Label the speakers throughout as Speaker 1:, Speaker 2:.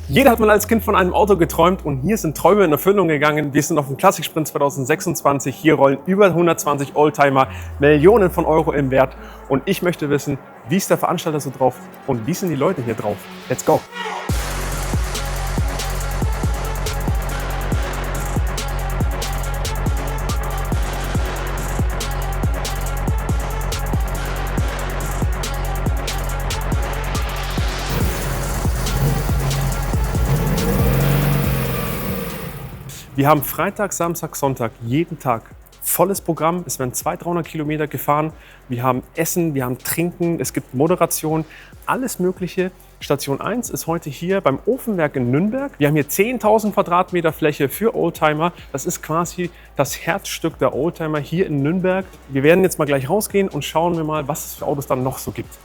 Speaker 1: Jeder hat mal als Kind von einem Auto geträumt und hier sind Träume in Erfüllung gegangen. Wir sind auf dem Classic Sprint 2026. Hier rollen über 120 Oldtimer, Millionen von Euro im Wert. Und ich möchte wissen, wie ist der Veranstalter so drauf und wie sind die Leute hier drauf? Let's go! Wir haben Freitag, Samstag, Sonntag, jeden Tag volles Programm. Es werden 200-300 Kilometer gefahren. Wir haben Essen, wir haben Trinken, es gibt Moderation, alles Mögliche. Station 1 ist heute hier beim Ofenwerk in Nürnberg. Wir haben hier 10.000 Quadratmeter Fläche für Oldtimer. Das ist quasi das Herzstück der Oldtimer hier in Nürnberg. Wir werden jetzt mal gleich rausgehen und schauen wir mal, was es für Autos dann noch so gibt.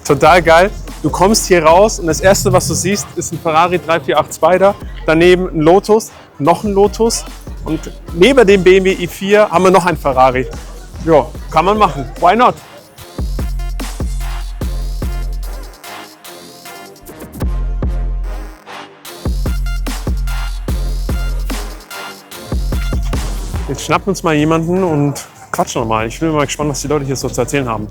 Speaker 1: Total geil. Du kommst hier raus und das erste, was du siehst, ist ein Ferrari 348 Spider, daneben ein Lotus, noch ein Lotus und neben dem BMW i4 haben wir noch ein Ferrari. Ja, kann man machen. Why not? Jetzt schnappen wir uns mal jemanden und quatschen nochmal. Ich bin mal gespannt, was die Leute hier so zu erzählen haben.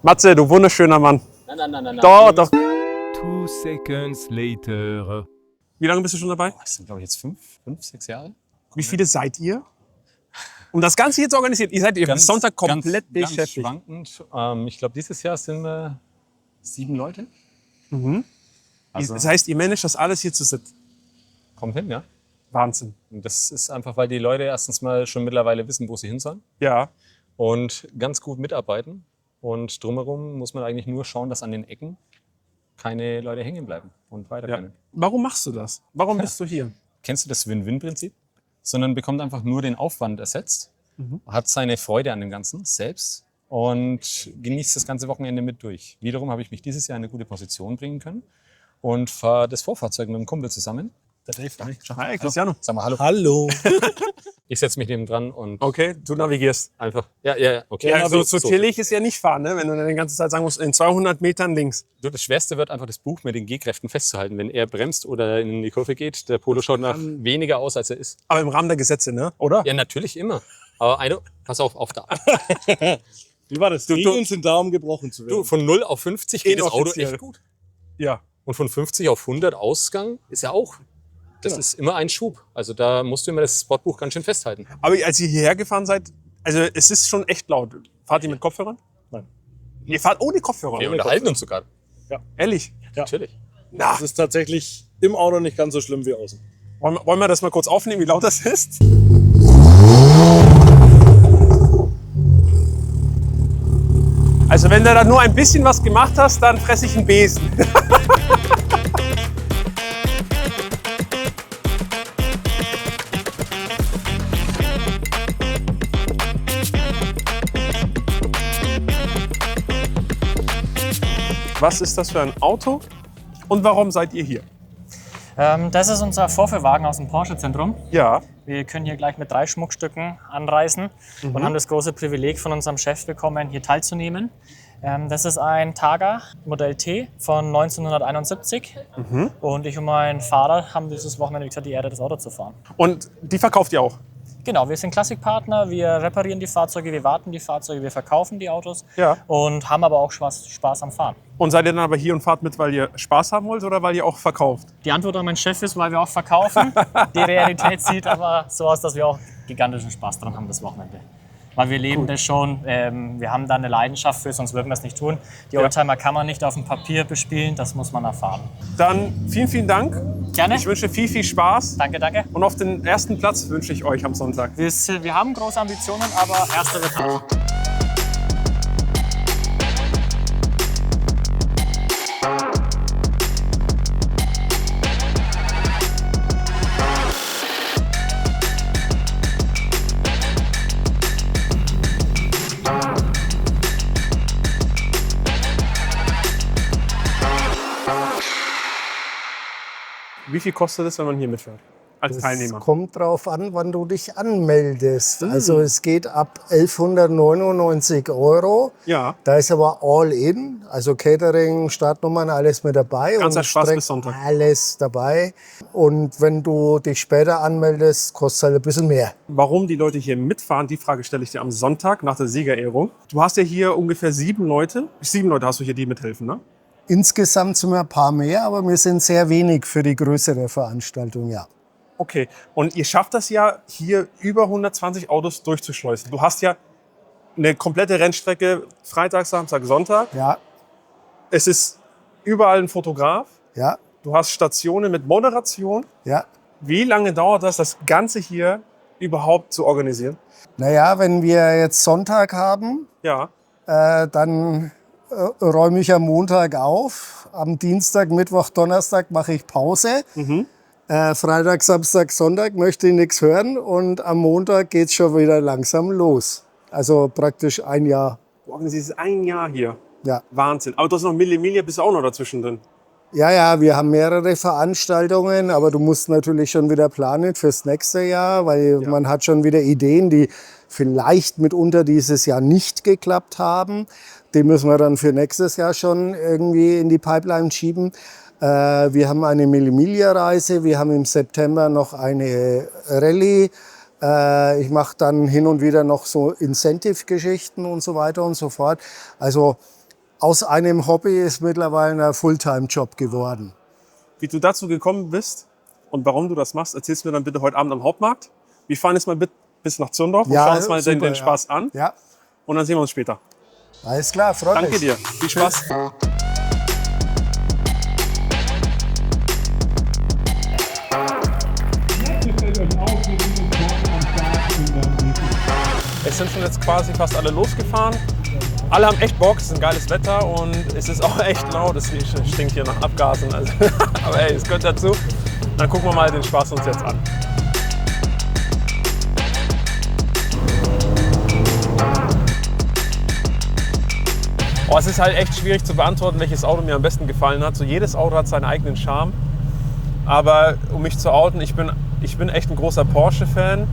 Speaker 1: Matze, du wunderschöner Mann.
Speaker 2: Nein.
Speaker 1: Doch.
Speaker 3: 2 seconds later.
Speaker 1: Wie lange bist du schon dabei?
Speaker 2: Das sind, glaube ich, jetzt 5, 6 Jahre.
Speaker 1: Wie viele seid ihr? Und das Ganze jetzt organisiert? Ihr seid bis Sonntag komplett
Speaker 2: ganz
Speaker 1: beschäftigt.
Speaker 2: schwankend. Ich glaube, dieses Jahr sind wir 7 Leute. Also,
Speaker 1: Das heißt, ihr managt das alles hier zu sitzen.
Speaker 2: kommt hin, ja.
Speaker 1: Wahnsinn.
Speaker 2: Und das ist einfach, weil die Leute erstens mal schon mittlerweile wissen, wo sie hin sollen
Speaker 1: Ja.
Speaker 2: und ganz gut mitarbeiten. Und drumherum muss man eigentlich nur schauen, dass an den Ecken keine Leute hängen bleiben und weiter können.
Speaker 1: Warum machst du das? Warum bist du hier?
Speaker 2: Kennst du das Win-Win-Prinzip? Sondern bekommt einfach nur den Aufwand ersetzt, hat seine Freude an dem Ganzen selbst und genießt das ganze Wochenende mit durch. Wiederum habe ich mich dieses Jahr in eine gute Position bringen können und fahre das Vorfahrzeug mit einem Kumpel zusammen. Der Dave.
Speaker 1: Hi, Cristiano.
Speaker 2: Sag mal hallo.
Speaker 4: Hallo.
Speaker 2: Ich setze mich neben dran und
Speaker 1: Okay, du navigierst.
Speaker 2: einfach, ja, okay.
Speaker 1: Ja, so chillig ist ja nicht fahren, ne? Wenn du dann die ganze Zeit sagen musst, in 200 Metern links.
Speaker 2: Du, das Schwerste wird einfach das Buch mit den G-Kräften festzuhalten. Wenn er bremst oder in die Kurve geht, der Polo schaut nach weniger aus, als er ist.
Speaker 1: Aber im Rahmen der Gesetze, ne? Oder?
Speaker 2: Ja, natürlich immer. Aber pass auf da.
Speaker 4: Wie war das? Regeln sind da, um gebrochen zu werden.
Speaker 2: Du, von 0 auf 50 geht das Auto
Speaker 1: Inoffiziell.
Speaker 2: echt gut.
Speaker 1: Ja.
Speaker 2: Und von 50 auf 100 Ausgang ist ja auch. Das ist immer ein Schub. Also da musst du immer das Sportbuch ganz schön festhalten.
Speaker 1: Aber als ihr hierher gefahren seid, also es ist schon echt laut. Fahrt ihr mit Kopfhörern?
Speaker 4: Nein.
Speaker 1: Ihr fahrt ohne Kopfhörer?
Speaker 2: Wir unterhalten uns sogar.
Speaker 1: Ehrlich?
Speaker 4: Ja.
Speaker 2: Natürlich.
Speaker 1: Na,
Speaker 4: Das ist tatsächlich im Auto nicht ganz so schlimm wie außen.
Speaker 1: wollen wir das mal kurz aufnehmen, wie laut das ist? Also wenn du da nur ein bisschen was gemacht hast, dann fresse ich einen Besen. Was ist das für ein Auto und warum seid ihr hier?
Speaker 5: Das ist unser Vorführwagen aus dem Porsche-Zentrum.
Speaker 1: Ja.
Speaker 5: Wir können hier gleich mit 3 Schmuckstücken anreisen und haben das große Privileg von unserem Chef bekommen, hier teilzunehmen. Das ist ein Targa Modell T von 1971 und ich und mein Vater haben dieses Wochenende die Ehre, das Auto zu fahren.
Speaker 1: Und die verkauft ihr auch?
Speaker 5: Genau, wir sind Klassikpartner, wir reparieren die Fahrzeuge, wir warten die Fahrzeuge, wir verkaufen die Autos
Speaker 1: Ja.
Speaker 5: und haben aber auch Spaß am Fahren.
Speaker 1: Und seid ihr dann aber hier und fahrt mit, weil ihr Spaß haben wollt oder weil ihr auch verkauft?
Speaker 5: Die Antwort an meinen Chef ist, weil wir auch verkaufen. Die Realität sieht aber so aus, dass wir auch gigantischen Spaß dran haben das Wochenende. Weil wir leben das schon, wir haben da eine Leidenschaft für, sonst würden wir es nicht tun. Die Oldtimer kann man nicht auf dem Papier bespielen, das muss man erfahren.
Speaker 1: Dann vielen Dank.
Speaker 5: Gerne.
Speaker 1: Ich wünsche viel Spaß.
Speaker 5: Danke.
Speaker 1: Und auf den ersten Platz wünsche ich euch am Sonntag.
Speaker 5: Wir haben große Ambitionen, aber erster wird hart.
Speaker 1: Wie viel kostet es, wenn man hier mitfährt? als
Speaker 6: Das
Speaker 1: Teilnehmer?
Speaker 6: kommt drauf an, wann du dich anmeldest. Also es geht ab 1199 €.
Speaker 1: Ja.
Speaker 6: Da ist aber all in, also Catering, Startnummern, alles mit dabei.
Speaker 1: Ganzer
Speaker 6: und
Speaker 1: Spaß
Speaker 6: Streck-
Speaker 1: bis Sonntag.
Speaker 6: Alles dabei. Und wenn du dich später anmeldest, kostet halt ein bisschen mehr.
Speaker 1: Warum die Leute hier mitfahren, die Frage stelle ich dir am Sonntag nach der Siegerehrung. Du hast ja hier ungefähr 7 Leute. 7 Leute hast du hier, die mithelfen, ne?
Speaker 6: Insgesamt sind wir ein paar mehr, aber wir sind sehr wenig für die größere Veranstaltung, ja.
Speaker 1: Okay. Und ihr schafft das ja, hier über 120 Autos durchzuschleusen. Du hast ja eine komplette Rennstrecke, Freitag, Samstag, Sonntag.
Speaker 6: Ja,
Speaker 1: Es ist überall ein Fotograf.
Speaker 6: ja,
Speaker 1: Du hast Stationen mit Moderation.
Speaker 6: ja.
Speaker 1: Wie lange dauert das Ganze hier überhaupt zu organisieren?
Speaker 6: Naja, wenn wir jetzt Sonntag haben,
Speaker 1: Ja.
Speaker 6: dann räume ich am Montag auf. Am Dienstag, Mittwoch, Donnerstag mache ich Pause. Freitag, Samstag, Sonntag möchte ich nichts hören. Und am Montag geht es schon wieder langsam los. Also praktisch ein Jahr.
Speaker 1: Du organisierst ein Jahr hier.
Speaker 6: Ja.
Speaker 1: Wahnsinn. Aber du hast noch Mille Miglia, bist du auch noch dazwischen drin.
Speaker 6: Ja, ja, wir haben mehrere Veranstaltungen, aber du musst natürlich schon wieder planen fürs nächste Jahr, weil man hat schon wieder Ideen, die vielleicht mitunter dieses Jahr nicht geklappt haben. Die müssen wir dann für nächstes Jahr schon irgendwie in die Pipeline schieben. Wir haben eine Mille Miglia-Reise, wir haben im September noch eine Rallye. Ich mache dann hin und wieder noch so Incentive-Geschichten und so weiter und so fort. Also aus einem Hobby ist mittlerweile ein Fulltime-Job geworden.
Speaker 1: Wie du dazu gekommen bist und warum du das machst, erzählst du mir dann bitte heute Abend am Hauptmarkt. Wir fahren jetzt mal bis nach Zündorf und schauen uns mal
Speaker 6: super,
Speaker 1: den Spaß an.
Speaker 6: Ja,
Speaker 1: Und dann sehen wir uns später.
Speaker 6: alles klar, freut mich.
Speaker 1: Danke dir. Viel Spaß. Es sind schon jetzt quasi fast alle losgefahren. Alle haben echt Bock, es ist ein geiles Wetter und es ist auch echt laut. Es stinkt hier nach Abgasen. Also, aber ey, es gehört dazu. Dann gucken wir mal den Spaß uns jetzt an. Oh, es ist halt echt schwierig zu beantworten, welches Auto mir am besten gefallen hat. So, jedes Auto hat seinen eigenen Charme. Aber um mich zu outen, ich bin echt ein großer Porsche-Fan.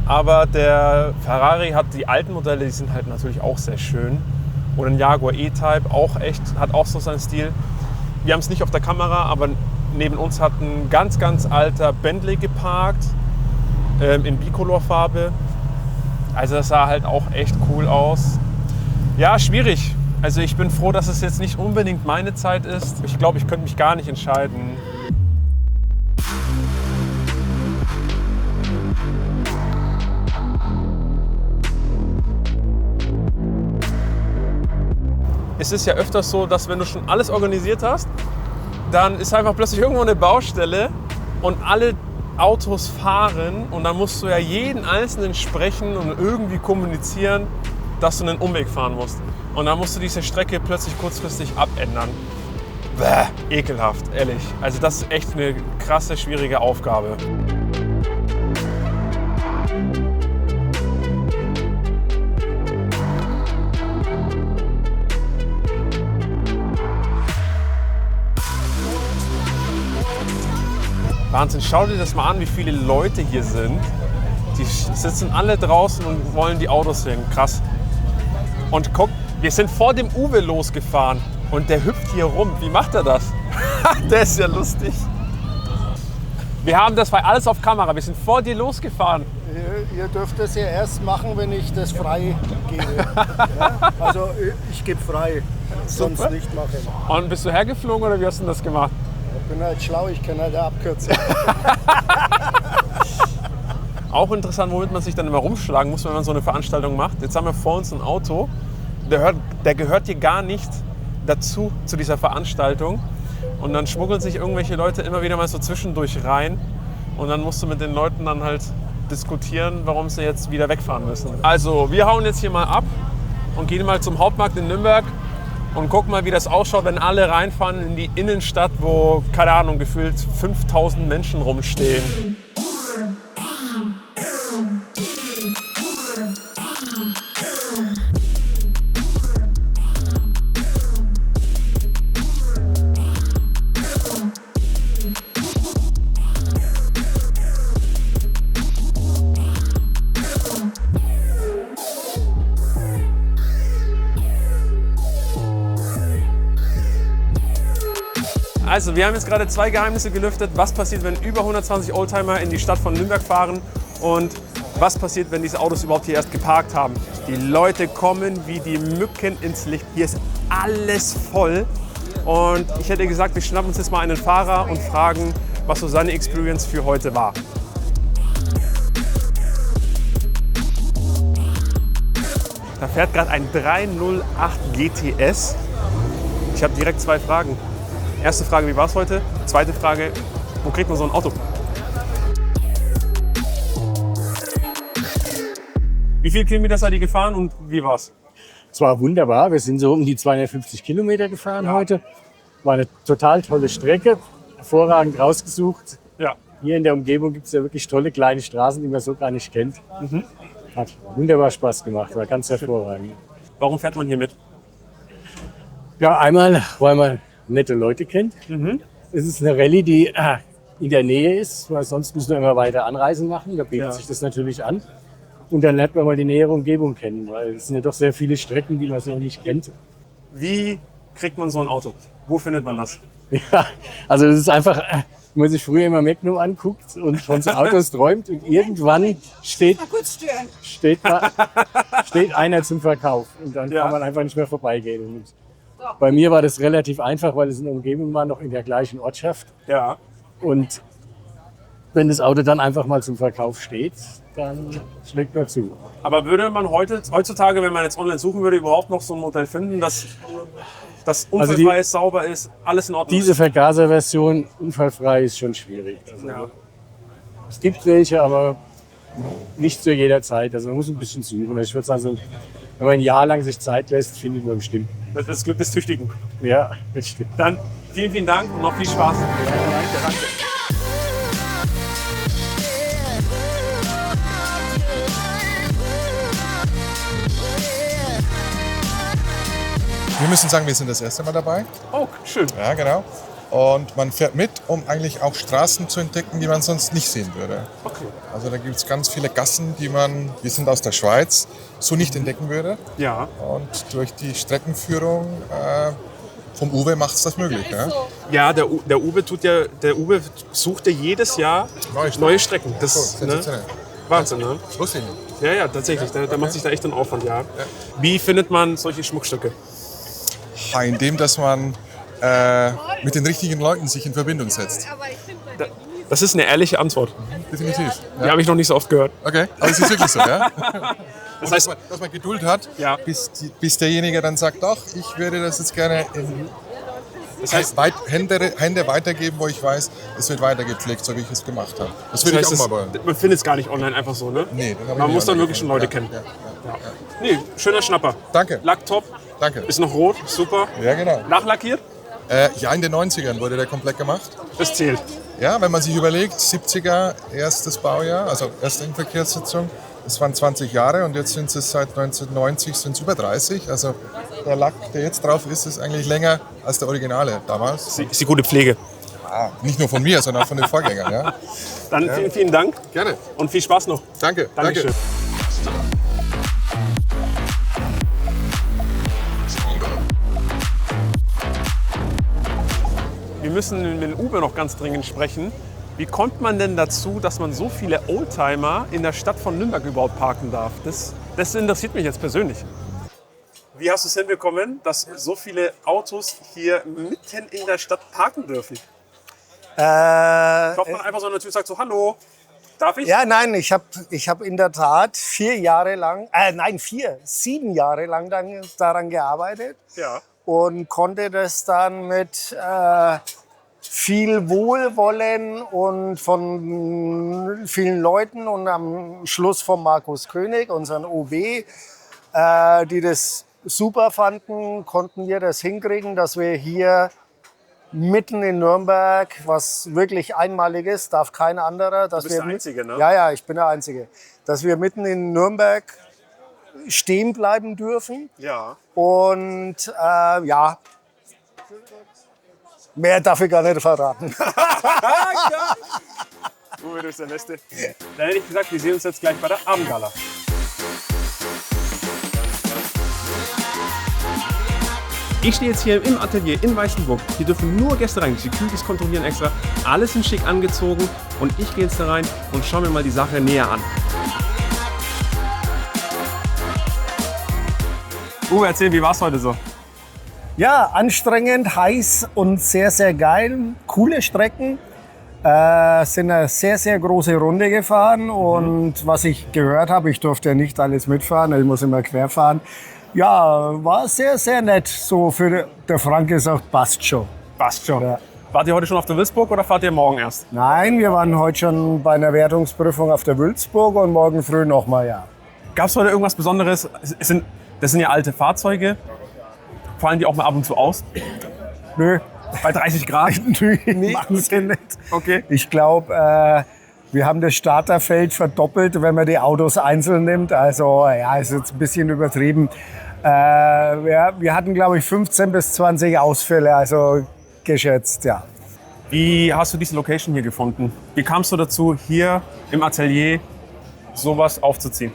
Speaker 1: Aber der Ferrari hat die alten Modelle, die sind halt natürlich auch sehr schön. Und ein Jaguar E-Type hat auch so seinen Stil. Wir haben es nicht auf der Kamera, aber neben uns hat ein ganz, ganz alter Bentley geparkt. In Bicolor-Farbe. Also das sah halt auch echt cool aus. Ja, schwierig. Also ich bin froh, dass es jetzt nicht unbedingt meine Zeit ist. Ich glaube, ich könnte mich gar nicht entscheiden. Es ist ja öfters so, dass wenn du schon alles organisiert hast, dann ist einfach plötzlich irgendwo eine Baustelle und alle Autos fahren und dann musst du ja jeden Einzelnen sprechen und irgendwie kommunizieren, dass du einen Umweg fahren musst. Und dann musst du diese Strecke plötzlich kurzfristig abändern. Bäh, ekelhaft, ehrlich. Also das ist echt eine krasse, schwierige Aufgabe. Wahnsinn, schau dir das mal an, wie viele Leute hier sind. Die sitzen alle draußen und wollen die Autos sehen. Krass. Und guck, wir sind vor dem Uwe losgefahren und der hüpft hier rum. Wie macht er das? Der ist ja lustig. Wir haben das alles auf Kamera. Wir sind vor dir losgefahren.
Speaker 6: Ihr dürft das ja erst machen, wenn ich das frei gebe. Ja? Also ich gebe frei, sonst
Speaker 1: Super.
Speaker 6: nicht machen.
Speaker 1: Und bist du hergeflogen oder wie hast du das gemacht?
Speaker 6: Ich bin halt schlau, ich kenne halt eine Abkürzung.
Speaker 1: Auch interessant, womit man sich dann immer rumschlagen muss, wenn man so eine Veranstaltung macht. Jetzt haben wir vor uns ein Auto, der gehört hier gar nicht dazu, zu dieser Veranstaltung. Und dann schmuggeln sich irgendwelche Leute immer wieder mal so zwischendurch rein. Und dann musst du mit den Leuten dann halt diskutieren, warum sie jetzt wieder wegfahren müssen. Also, wir hauen jetzt hier mal ab und gehen mal zum Hauptmarkt in Nürnberg und gucken mal, wie das ausschaut, wenn alle reinfahren in die Innenstadt, wo, keine Ahnung, gefühlt 5000 Menschen rumstehen. Also, wir haben jetzt gerade 2 Geheimnisse gelüftet. Was passiert, wenn über 120 Oldtimer in die Stadt von Nürnberg fahren? Und was passiert, wenn diese Autos überhaupt hier erst geparkt haben? Die Leute kommen wie die Mücken ins Licht. Hier ist alles voll. Und ich hätte gesagt, wir schnappen uns jetzt mal einen Fahrer und fragen, was so seine Experience für heute war. Da fährt gerade ein 308 GTS. Ich habe direkt 2 Fragen. Erste Frage, wie war es heute? Zweite Frage, wo kriegt man so ein Auto? Wie viele Kilometer seid ihr gefahren und wie war's?
Speaker 7: Es war wunderbar. Wir sind so um die 250 Kilometer gefahren heute. War eine total tolle Strecke. Hervorragend rausgesucht.
Speaker 1: Ja.
Speaker 7: Hier in der Umgebung gibt es ja wirklich tolle kleine Straßen, die man so gar nicht kennt. Hat wunderbar Spaß gemacht. War ganz hervorragend.
Speaker 1: Warum fährt man hier mit?
Speaker 7: Ja, einmal, weil man nette Leute kennt. Es ist eine Rallye, die in der Nähe ist, weil sonst müssen wir immer weiter Anreisen machen. Da bietet sich das natürlich an. Und dann lernt man mal die nähere Umgebung kennen, weil es sind ja doch sehr viele Strecken, die man so nicht kennt.
Speaker 1: Wie kriegt man so ein Auto? Wo findet man das?
Speaker 7: Ja, also es ist einfach, wenn man sich früher immer Magnum anguckt und von so Autos träumt und irgendwann steht einer zum Verkauf und dann kann man einfach nicht mehr vorbeigehen. Und bei mir war das relativ einfach, weil es eine Umgebung war, noch in der gleichen Ortschaft.
Speaker 1: Ja.
Speaker 7: Und wenn das Auto dann einfach mal zum Verkauf steht, dann schlägt man zu.
Speaker 1: Aber würde man heutzutage, wenn man jetzt online suchen würde, überhaupt noch so ein Modell finden, das unfallfrei ist, sauber ist, alles in Ordnung
Speaker 7: Diese
Speaker 1: ist?
Speaker 7: Vergaserversion unfallfrei ist schon schwierig. Also, es gibt welche, aber nicht zu jeder Zeit. Also man muss ein bisschen suchen. Ich würde sagen, wenn man ein Jahr lang sich Zeit lässt, findet man bestimmt.
Speaker 1: Das Glück des Tüchtigen.
Speaker 7: Ja, das stimmt.
Speaker 1: Dann vielen, vielen Dank und noch viel Spaß. Danke.
Speaker 8: Wir müssen sagen, wir sind das erste Mal dabei.
Speaker 1: Oh, schön.
Speaker 8: Ja, genau. Und man fährt mit, um eigentlich auch Straßen zu entdecken, die man sonst nicht sehen würde.
Speaker 1: Okay.
Speaker 8: Also da gibt es ganz viele Gassen, wir sind aus der Schweiz, so nicht entdecken würde.
Speaker 1: Ja.
Speaker 8: Und durch die Streckenführung vom Uwe macht es das möglich. Ja?
Speaker 1: Ja, der Uwe sucht ja jedes Jahr neue Strecken. Das ist
Speaker 8: sensationell.
Speaker 1: Wahnsinn, ne?
Speaker 8: Das wusste ich nicht.
Speaker 1: Ja, tatsächlich. Der macht sich da echt einen Aufwand, ja. Wie findet man solche Schmuckstücke?
Speaker 8: Indem, dass man mit den richtigen Leuten sich in Verbindung setzt.
Speaker 1: Das ist eine ehrliche Antwort.
Speaker 8: Definitiv.
Speaker 1: Die habe ich noch nicht so oft gehört.
Speaker 8: Okay, aber es ist wirklich so, ja?
Speaker 1: Das heißt,
Speaker 8: dass man Geduld hat, bis derjenige dann sagt, doch, ich würde das jetzt gerne Hände weitergeben, wo ich weiß, es wird weitergepflegt, so wie ich es gemacht habe. Das würde ich auch mal wollen.
Speaker 1: Man findet es gar nicht online einfach so, ne?
Speaker 8: Nee,
Speaker 1: man muss dann wirklich schon Leute kennen.
Speaker 8: Ja.
Speaker 1: Nee, schöner Schnapper.
Speaker 8: Danke.
Speaker 1: Lack top.
Speaker 8: Danke.
Speaker 1: Ist noch rot, super.
Speaker 8: Ja, genau.
Speaker 1: Nachlackiert?
Speaker 8: Ja, in den 90ern wurde der komplett gemacht.
Speaker 1: Das zählt.
Speaker 8: Ja, wenn man sich überlegt, 70er, erstes Baujahr, also erste Inverkehrssitzung, das waren 20 Jahre und jetzt sind es seit 1990 sind es über 30. Also der Lack, der jetzt drauf ist eigentlich länger als der Originale damals.
Speaker 1: Ist die gute Pflege.
Speaker 8: Ja, nicht nur von mir, sondern auch von den Vorgängern. Ja.
Speaker 1: Dann vielen, vielen Dank.
Speaker 8: Gerne.
Speaker 1: Und viel Spaß noch.
Speaker 8: Danke.
Speaker 1: Dankeschön. Wir müssen mit dem Uwe noch ganz dringend sprechen. Wie kommt man denn dazu, dass man so viele Oldtimer in der Stadt von Nürnberg überhaupt parken darf? Das interessiert mich jetzt persönlich. Wie hast du es hinbekommen, dass so viele Autos hier mitten in der Stadt parken dürfen? Klopft man einfach so an der Tür und sagt so, hallo, darf ich?
Speaker 6: Ja, nein, ich hab in der Tat 7 Jahre lang daran gearbeitet.
Speaker 1: Ja.
Speaker 6: Und konnte das dann mit viel Wohlwollen und von vielen Leuten und am Schluss von Markus König, unseren OB, die das super fanden, konnten wir das hinkriegen, dass wir hier mitten in Nürnberg, was wirklich einmalig ist, darf kein anderer.
Speaker 1: Du bist der Einzige, ne?
Speaker 6: Ja, ich bin der Einzige. Dass wir mitten in Nürnberg stehen bleiben dürfen.
Speaker 1: Ja.
Speaker 6: Und mehr darf ich gar nicht verraten.
Speaker 1: Uwe, du bist der Beste. Dann hätte ich gesagt, wir sehen uns jetzt gleich bei der Abendgala. Ich stehe jetzt hier im Atelier in Weißenburg. Hier dürfen nur Gäste rein. Die Securities kontrollieren extra. Alles sind schick angezogen. Und ich gehe jetzt da rein und schaue mir mal die Sache näher an. Uwe, erzähl, wie war es heute so?
Speaker 6: Ja, anstrengend, heiß und sehr, sehr geil. Coole Strecken. Sind eine sehr, sehr große Runde gefahren. Und was ich gehört habe, ich durfte ja nicht alles mitfahren, ich muss immer querfahren. Ja, war sehr, sehr nett. So für der Franke sagt, passt schon.
Speaker 1: Passt schon.
Speaker 6: Ja.
Speaker 1: Wart ihr heute schon auf der Wülzburg oder fahrt ihr morgen erst?
Speaker 6: Nein, wir waren heute schon bei einer Wertungsprüfung auf der Wülzburg und morgen früh nochmal, ja.
Speaker 1: Gab es heute irgendwas Besonderes? Das sind ja alte Fahrzeuge. Fallen die auch mal ab und zu aus?
Speaker 6: Nö.
Speaker 1: Bei 30 Grad?
Speaker 6: Nee, machen sie nicht.
Speaker 1: Okay.
Speaker 6: Ich glaube, wir haben das Starterfeld verdoppelt, wenn man die Autos einzeln nimmt. Also ja, ist jetzt ein bisschen übertrieben. Wir hatten, glaube ich, 15 bis 20 Ausfälle, also geschätzt, ja.
Speaker 1: Wie hast du diese Location hier gefunden? Wie kamst du dazu, hier im Atelier sowas aufzuziehen?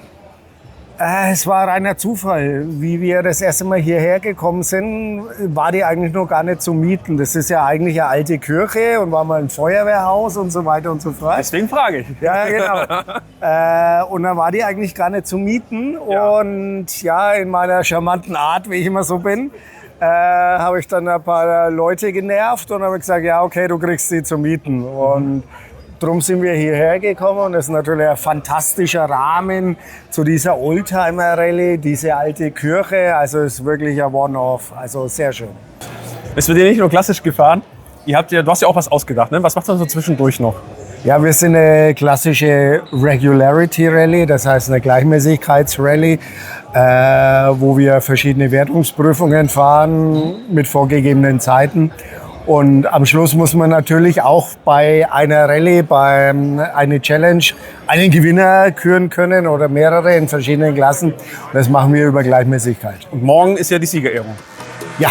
Speaker 6: Es war reiner Zufall. Wie wir das erste Mal hierher gekommen sind, war die eigentlich noch gar nicht zu mieten. Das ist ja eigentlich eine alte Kirche und war mal ein Feuerwehrhaus und so weiter und so fort.
Speaker 1: Deswegen frage ich.
Speaker 6: Ja, genau. Und dann war die eigentlich gar nicht zu mieten.
Speaker 1: Ja.
Speaker 6: Und ja, in meiner charmanten Art, wie ich immer so bin, habe ich dann ein paar Leute genervt und habe gesagt, ja, okay, du kriegst sie zu mieten. Und drum sind wir hierher gekommen und das ist natürlich ein fantastischer Rahmen zu dieser Oldtimer-Rallye, diese alte Kirche. Also es ist wirklich ein One-Off, also sehr schön.
Speaker 1: Es wird hier nicht nur klassisch gefahren. Du hast ja auch was ausgedacht, ne? Was macht man so zwischendurch noch?
Speaker 6: Ja, wir sind eine klassische Regularity Rallye, das heißt eine Gleichmäßigkeitsrallye, wo wir verschiedene Wertungsprüfungen fahren mit vorgegebenen Zeiten. Und am Schluss muss man natürlich auch bei einer Rallye, bei einer Challenge, einen Gewinner küren können oder mehrere in verschiedenen Klassen. Und das machen wir über Gleichmäßigkeit.
Speaker 1: Und morgen ist ja die Siegerehrung.
Speaker 6: Ja.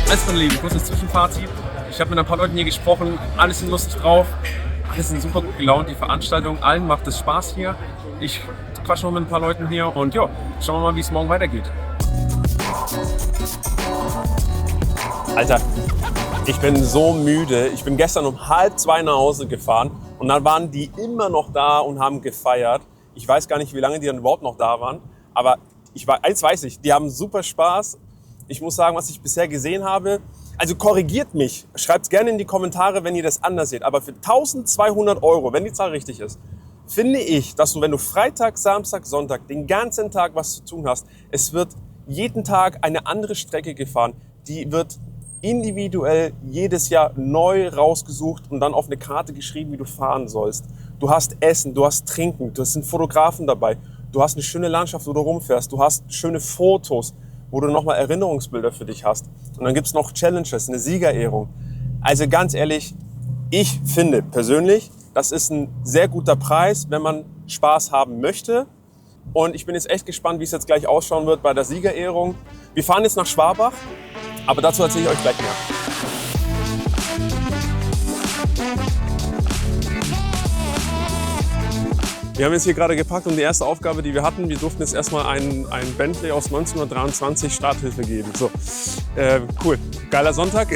Speaker 1: Also, meine Lieben, kurzes Zwischenfazit. Ich habe mit ein paar Leuten hier gesprochen. Alle sind lustig drauf. Alle sind super gut gelaunt. Die Veranstaltung, allen macht es Spaß hier. Ich quatsche noch mit ein paar Leuten hier und ja, schauen wir mal, wie es morgen weitergeht. Alter, ich bin so müde. Ich bin gestern um 1:30 nach Hause gefahren und dann waren die immer noch da und haben gefeiert. Ich weiß gar nicht, wie lange die dann überhaupt noch da waren, aber eins weiß ich, die haben super Spaß. Ich muss sagen, was ich bisher gesehen habe, also korrigiert mich, schreibt es gerne in die Kommentare, wenn ihr das anders seht, aber für 1.200 €, wenn die Zahl richtig ist, finde ich, dass du, wenn du Freitag, Samstag, Sonntag den ganzen Tag was zu tun hast, es wird jeden Tag eine andere Strecke gefahren, die wird individuell jedes Jahr neu rausgesucht und dann auf eine Karte geschrieben, wie du fahren sollst. Du hast Essen, du hast Trinken, du sind Fotografen dabei, du hast eine schöne Landschaft, wo du rumfährst, du hast schöne Fotos, wo du nochmal Erinnerungsbilder für dich hast. Und dann gibt es noch Challenges, eine Siegerehrung. Also ganz ehrlich, ich finde persönlich, das ist ein sehr guter Preis, wenn man Spaß haben möchte. Und ich bin jetzt echt gespannt, wie es jetzt gleich ausschauen wird bei der Siegerehrung. Wir fahren jetzt nach Schwabach, aber dazu erzähle ich euch gleich mehr. Wir haben jetzt hier gerade gepackt und die erste Aufgabe, die wir hatten, wir durften jetzt erstmal ein Bentley aus 1923 Starthilfe geben. So, cool. Geiler Sonntag.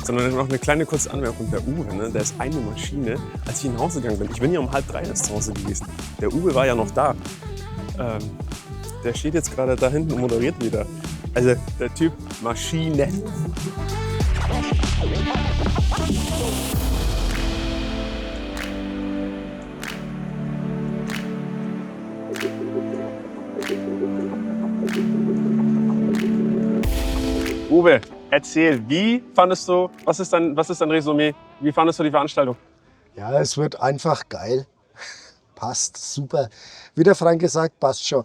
Speaker 1: Sondern noch eine kleine kurze Anmerkung. Der Uwe, ne, der ist eine Maschine. Als ich nach Hause gegangen bin, ich bin ja um 2:30 erst zu Hause gewesen. Der Uwe war ja noch da. Der steht jetzt gerade da hinten und moderiert wieder. Also der Typ Maschine. Uwe, erzähl, wie fandest du, was ist dein Resümee? Wie fandest du die Veranstaltung?
Speaker 6: Ja, es wird einfach geil. Passt, super. Wie der Frank gesagt, passt schon.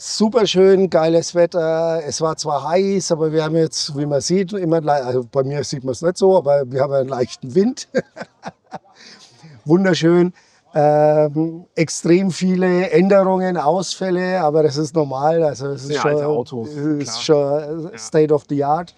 Speaker 6: Super schön, geiles Wetter. Es war zwar heiß, aber wir haben jetzt, wie man sieht, immer, also bei mir sieht man es nicht so, aber wir haben einen leichten Wind. Wunderschön. Extrem viele Änderungen, Ausfälle, aber das ist normal. Also es ist
Speaker 1: alte Auto,
Speaker 6: es ist schon State of the Art.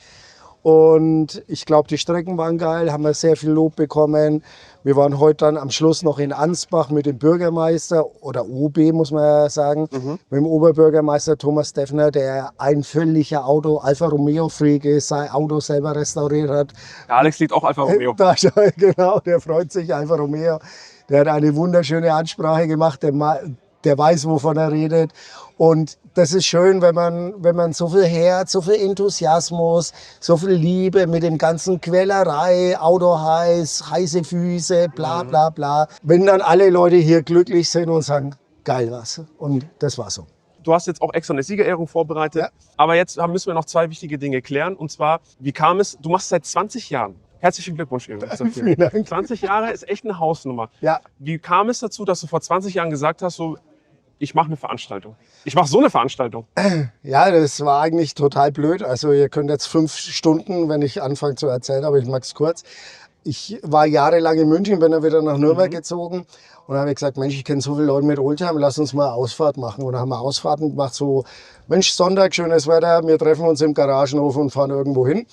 Speaker 6: Und ich glaube, die Strecken waren geil, haben wir sehr viel Lob bekommen. Wir waren heute dann am Schluss noch in Ansbach mit dem Bürgermeister oder OB, muss man ja sagen, mit dem Oberbürgermeister Thomas Steffner, der ein völliger Alfa Romeo-Freak ist, sein Auto selber restauriert hat.
Speaker 1: Der Alex liegt auch Alfa Romeo.
Speaker 6: Genau, der freut sich, Alfa Romeo. Der hat eine wunderschöne Ansprache gemacht, der weiß, wovon er redet. Und das ist schön, wenn man so viel Herz, so viel Enthusiasmus, so viel Liebe mit dem ganzen Quälerei, Auto heiß, heiße Füße, bla bla bla. Wenn dann alle Leute hier glücklich sind und sagen, geil was. Und das war so.
Speaker 1: Du hast jetzt auch extra eine Siegerehrung vorbereitet.
Speaker 6: Ja.
Speaker 1: Aber jetzt müssen wir noch 2 wichtige Dinge klären. Und zwar, wie kam es, du machst seit 20 Jahren. Herzlichen Glückwunsch, Erik.
Speaker 6: Vielen Dank.
Speaker 1: 20 Jahre ist echt eine Hausnummer.
Speaker 6: Ja.
Speaker 1: Wie kam es dazu, dass du vor 20 Jahren gesagt hast, so, ich mache eine Veranstaltung? Ich mache so eine Veranstaltung.
Speaker 6: Ja, das war eigentlich total blöd. Also ihr könnt jetzt 5 Stunden, wenn ich anfange zu erzählen, aber ich mache es kurz. Ich war jahrelang in München, bin dann wieder nach Nürnberg gezogen und habe gesagt, Mensch, ich kenne so viele Leute mit Oldtimer, lass uns mal Ausfahrt machen. Und dann haben wir Ausfahrten gemacht, so, Mensch, Sonntag, schönes Wetter, wir treffen uns im Garagenhof und fahren irgendwo hin.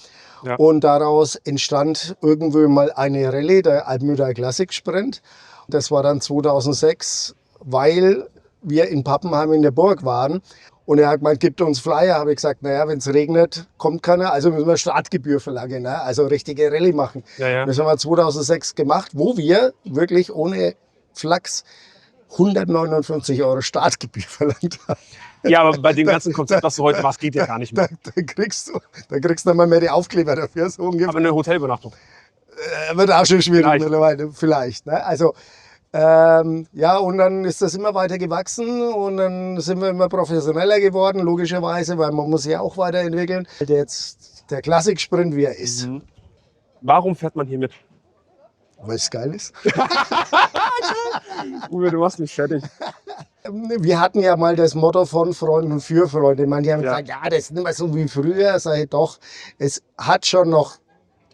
Speaker 6: Ja. Und daraus entstand irgendwo mal eine Rallye, der Alpmütter Classic Sprint. Das war dann 2006, weil wir in Pappenheim in der Burg waren. Und er hat gemeint, gibt uns Flyer. Habe ich gesagt, naja, wenn es regnet, kommt keiner. Also müssen wir Startgebühr verlangen, ne? Also richtige Rallye machen. Ja. Das haben wir 2006 gemacht, wo wir wirklich ohne Flachs 159 € Startgebühr verlangt haben.
Speaker 1: Ja, aber bei dem ganzen Konzept, was du heute machst, geht ja gar nicht mehr.
Speaker 6: Da kriegst du nicht mal die Aufkleber dafür. So ungefähr.
Speaker 1: Aber eine Hotelübernachtung.
Speaker 6: Wird auch schon schwierig mittlerweile, vielleicht. Ne? Also, ja, und dann ist das immer weiter gewachsen und dann sind wir immer professioneller geworden, logischerweise, weil man muss sich ja auch weiterentwickeln. Jetzt der Klassik-Sprint, wie er ist.
Speaker 1: Warum fährt man hier mit?
Speaker 6: Weil es geil ist.
Speaker 1: Uwe, du machst mich fertig.
Speaker 6: Wir hatten ja mal das Motto von Freunden für Freunde. Manche haben gesagt, ja, das ist nicht mehr so wie früher. Sag ich doch, es hat schon noch,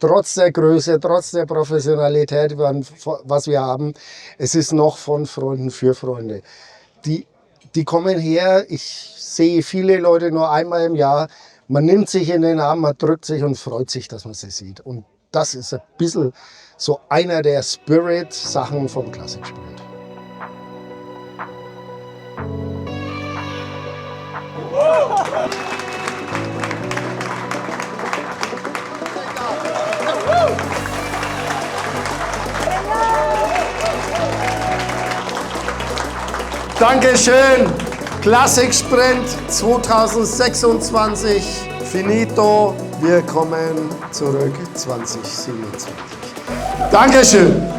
Speaker 6: trotz der Größe, trotz der Professionalität, was wir haben, es ist noch von Freunden für Freunde. Die kommen her, ich sehe viele Leute nur einmal im Jahr. Man nimmt sich in den Arm, man drückt sich und freut sich, dass man sie sieht. Und das ist ein bisschen so einer der Spirit-Sachen vom Klassiksprint. Dankeschön. Klassiksprint 2026. Finito. Wir kommen zurück 2027. Dankeschön.